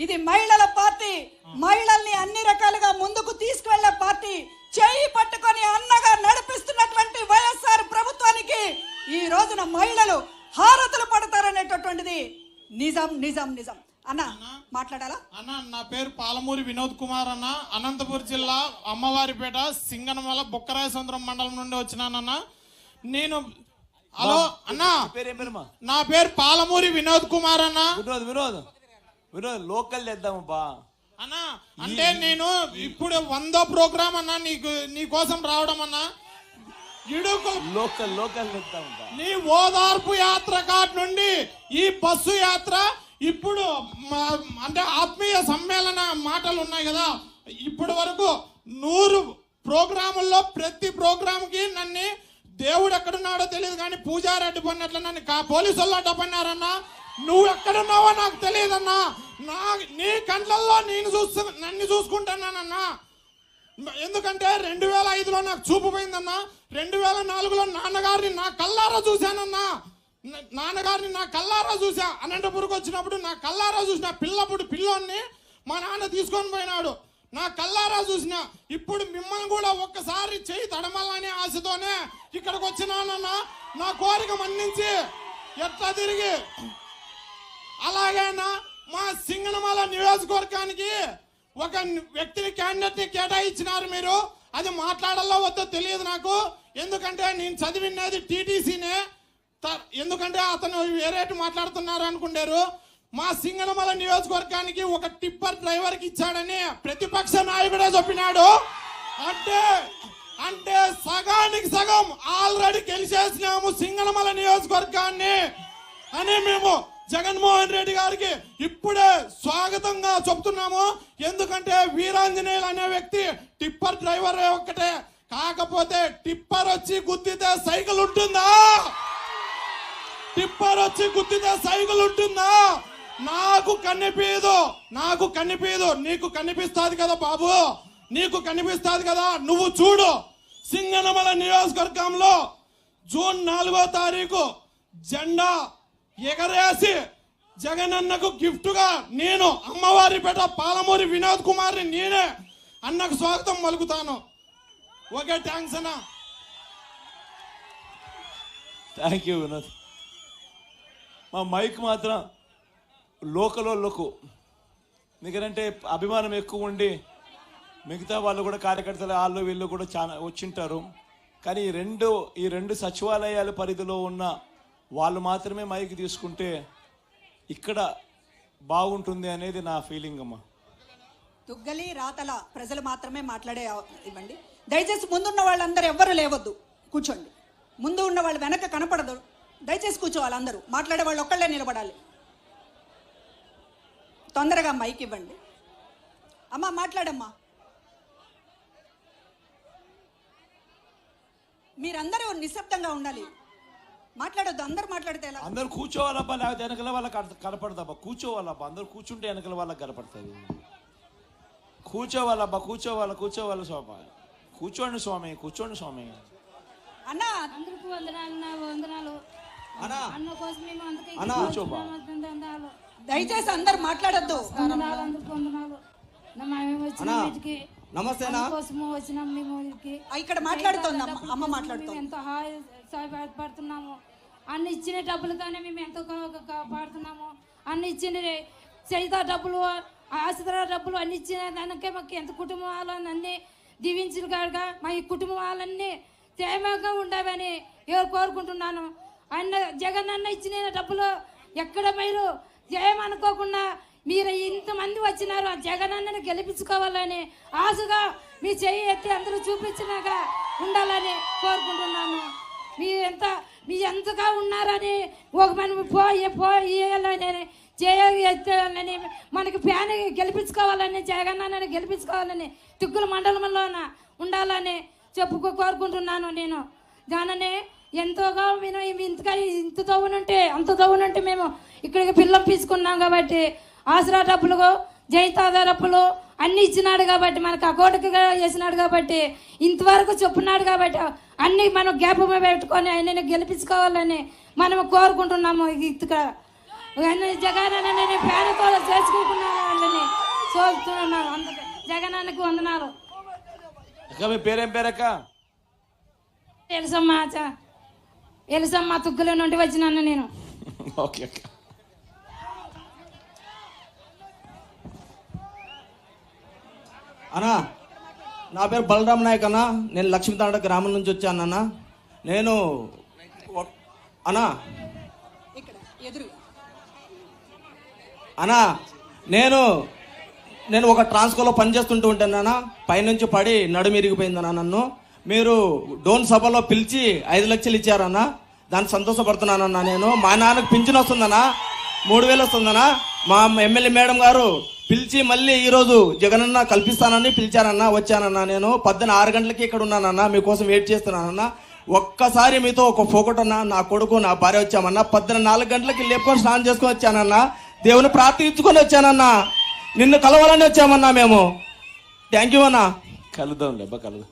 ఇది మహిళల పార్టీ. మహిళల్ని అన్ని రకాలుగా ముందుకు తీసుకువెళ్లే పార్టీ. చేయి పట్టుకొని అన్నగా నడిపిస్తున్నటువంటి వైఎస్ఆర్ ప్రభుత్వానికి ఈ రోజున మహిళలు హారతులు పడతారనేటటువంటిది నిజం నిజం నిజం. అన్న మాట్లాడాలా? అన్న, నా పేరు పాలమూరి వినోద్ కుమార్ అన్న. అనంతపురం జిల్లా అమ్మవారిపేట సింగనమల బుక్కరాయ సుందరం మండలం నుండి వచ్చినానన్న. నేను హలో అన్న, నా పేరు పాలమూరి వినోద్ కుమార్ అన్న. వినోద్ లోకల్ చేద్దామబ్బా అన్న. అంటే నేను ఇప్పుడు 100వ ప్రోగ్రామ్ అన్న నీ కోసం రావడం అన్న. లోకల్ నీ ఓదార్పు యాత్ర కాట్ నుండి ఈ బస్సు యాత్ర ఇప్పుడు అంటే ఆత్మీయ సమ్మేళన మాటలు ఉన్నాయి కదా. ఇప్పటి వరకు 100 ప్రోగ్రాముల్లో ప్రతి ప్రోగ్రామ్ కి నన్ను దేవుడు ఎక్కడున్నాడో తెలియదు కానీ పూజారి అడ్డుపడినట్లు నన్ను పోలీసు వాళ్ళు అడ్డుపడినారన్నా. నువ్వు ఎక్కడున్నావో నాకు తెలియదన్నా. నీ కంట్లల్లో నన్ను చూసుకుంటున్నానన్నా. ఎందుకంటే 2005లో నాకు చూపు పోయిందన్నా. 2004లో నాన్నగారిని నా కల్లారా చూశానన్నా. నాన్నగారిని నా కల్లారా చూసా. అనంతపురకు వచ్చినప్పుడు నా కల్లారా చూసిన పిల్లోన్ని మా నాన్న తీసుకొని పోయినాడు. నా కల్లారా చూసిన. ఇప్పుడు మిమ్మల్ని కూడా ఒక్కసారి చేయి తడమల్లని ఆశతోనే ఇక్కడికి వచ్చినానన్నా. నా కోరిక మన్నించి ఎట్లా తిరిగి అలాగేనా మా సింగనమల నియోజకవర్గానికి ఒక వ్యక్తిని క్యాండిడేట్ ని కేటాయించినారు మీరు. అది మాట్లాడాలో వద్దో తెలియదు నాకు. ఎందుకంటే నేను చదివినది టీటీసీనే. ఎందుకంటే అతను వేరేటి మాట్లాడుతున్నారు అనుకుంటారు. మా సింగనమల నియోజకవర్గానికి ఒక టిప్పర్ డ్రైవర్ కి ఇచ్చాడని ప్రతిపక్ష నాయకుడే చెప్పినాడు. అంటే సగానికి సగం ఆల్రెడీ గెలిచేసినాము సింగనమల నియోజకవర్గాన్ని అని మేము జగన్మోహన్ రెడ్డి గారికి ఇప్పుడే స్వాగతంగా చెప్తున్నాము. ఎందుకంటే వీరాంజనేయులు అనే వ్యక్తి టిప్పర్ డ్రైవర్ ఒక్కటే. కాకపోతే టిప్పర్ వచ్చి గుద్దితే సైకిల్ ఉంటుందా? టిప్పర్ వచ్చి గుద్దితే సైకిల్ ఉంటుందా? నాకు కనిపించదు. నీకు కనిపిస్తుంది కదా బాబు, నీకు కనిపిస్తుంది కదా. నువ్వు చూడు, సింగనమల నియోజకవర్గంలో జూన్ 4వ తారీఖు జెండా ఎగరేసి జగనన్నకు గిఫ్ట్ గా నేను అమ్మవారిపేట పాలమూరి వినోద్ కుమార్ నేనే అన్నకు స్వాగతం పలుకుతాను. ఓకే, థ్యాంక్స్ అన్న. Thank you Vinod. మా మైక్ మాత్రం లోకల్ వాళ్ళకు ఎందుకంటే అభిమానం ఎక్కువ ఉండి మిగతా వాళ్ళు కూడా కార్యకర్తలు వాళ్ళు వీళ్ళు కూడా చాలా వచ్చింటారు. కానీ ఈ రెండు సచివాలయాల పరిధిలో ఉన్న వాళ్ళు మాత్రమే మైక్ తీసుకుంటే ఇక్కడ బాగుంటుంది అనేది నా ఫీలింగ్ అమ్మా. తుగ్గలి రాతల ప్రజలు మాత్రమే మాట్లాడే ఇవ్వండి. దయచేసి ముందున్న వాళ్ళందరూ ఎవ్వరు లేవద్దు, కూర్చోండి. ముందు ఉన్న వాళ్ళు వెనక కనపడదు. దయచేసి కూర్చోవాలి. అందరూ మాట్లాడే వాళ్ళు ఒక్కళ్ళే నిలబడాలి. తొందరగా మైక్ ఇవ్వండి. అమ్మా మాట్లాడమ్మా. మీరందరూ నిశ్శబ్దంగా ఉండాలి, మాట్లాడొద్దు. అందరు మాట్లాడితే ఎలా? అందరు కూర్చోవాలబ్బా, లేకపోతే వెనకల వాళ్ళకి కనపడదబ్బా. కూర్చోవాలబ్బా, అందరు కూర్చుంటే వెనకల వాళ్ళకి కనపడుతుంది. కూర్చోవాలబ్బా, కూర్చోవాలి స్వామి. కూర్చోండి స్వామి. అన్న అందరికీ వందనాలు. అన్న కోసం మేము దయచేసి అందరు మాట్లాడొద్దు. అందరికి వందనాలు. నమస్తే వచ్చినాం మేము. ఇక్కడ మాట్లాడుతుంది అమ్మ మాట్లాడుతుంది. ఎంతో సహాయపడుతున్నాము. అన్ని ఇచ్చిన డబ్బులతోనే మేము ఎంతో కాపాడుతున్నాము. అన్ని ఇచ్చిన చైతా డబ్బులు, ఆశ్రయ డబ్బులు అన్ని ఇచ్చిన దానికే మాకు ఎంత కుటుంబం వాళ్ళని అన్ని దీవించిన కాడుగా మా ఈ కుటుంబం వాళ్ళన్నీ క్షేమంగా ఉండవని కోరుకుంటున్నాను. జగన్ అన్న ఇచ్చిన డబ్బులు ఎక్కడ మీరు ఏమనుకోకుండా మీరు ఇంతమంది వచ్చినారు. ఆ జగన్ అన్నని గెలిపించుకోవాలని ఆశగా మీ చెయ్యి ఎత్తి అందరూ చూపించినాక ఉండాలని కోరుకుంటున్నాను. మీ ఎంతగా ఉన్నారని ఒక మనం పోయాలని చేయాలని మనకి ఫ్యాన్ గెలిపించుకోవాలని జగన్ అన్నని గెలిపించుకోవాలని తుక్కుల మండలంలోన ఉండాలని కోరుకుంటున్నాను. నేను దాననే ఎంతోగా మేము ఇంత తవ్వునుంటే అంత తవ్వునుంటే మేము ఇక్కడికి పిల్లం తీసుకున్నాం కాబట్టి ఆసరా డబ్బులు, జైతాదా డబ్బులు అన్ని ఇచ్చినాడు కాబట్టి మనకు అకౌంట్గా వేసినాడు కాబట్టి ఇంతవరకు చెప్పున్నాడు కాబట్టి అన్ని మనం గ్యాప్ పెట్టుకొని ఆయన గెలిపించుకోవాలని మనం కోరుకుంటున్నాము. జగన్ ఫ్యాన్ కూడా చేసుకోకుండా చూస్తున్నాను. అందుకే జగనానికి వందనాలు. అక్క మీ పేరేం పేరక్క? ఎలుసమ్మ తుగ్గులో నుండి వచ్చినాను నేను. ఓకే అక్క. అన్నా నా పేరు బలరామ్ నాయక్ అన్న. నేను లక్ష్మీతాండ గ్రామం నుంచి వచ్చాను అన్న. నేను అన్నా ఇక్కడ ఎదురు అన్నా నేను ఒక ట్రాన్స్కోలో పనిచేస్తుంటూ ఉంటాను. పైనుంచి పడి నడుము ఇరిగిపోయిందన్నా నన్ను. మీరు డోన్ సభలో పిలిచి 5 లక్షలు ఇచ్చారన్నా. దాన్ని సంతోషపడుతున్నానన్నా. నేను మా నాన్నకు పింఛన్ వస్తుందన్నా, 3000 వస్తుందన్నా. మా ఎమ్మెల్యే మేడం గారు పిలిచి మళ్ళీ ఈరోజు జగనన్న కల్పిస్తానని పిలిచారన్నా. వచ్చానన్నా. నేను పొద్దున 6 గంటలకి ఇక్కడ ఉన్నానన్నా. మీకోసం వెయిట్ చేస్తున్నానన్నా. ఒక్కసారి మీతో ఒక ఫోకటన్నా, నా కొడుకు నా భార్య వచ్చామన్నా. పొద్దున 4 గంటలకి లేపుకొని స్నానం చేసుకొని వచ్చానన్నా. దేవుని ప్రార్థించుకొని వచ్చానన్నా. నిన్ను కలవాలని వచ్చామన్నా మేము. థ్యాంక్ యూ అన్నా. కలుద్దాం లేబ్బా, కలుద్దాం.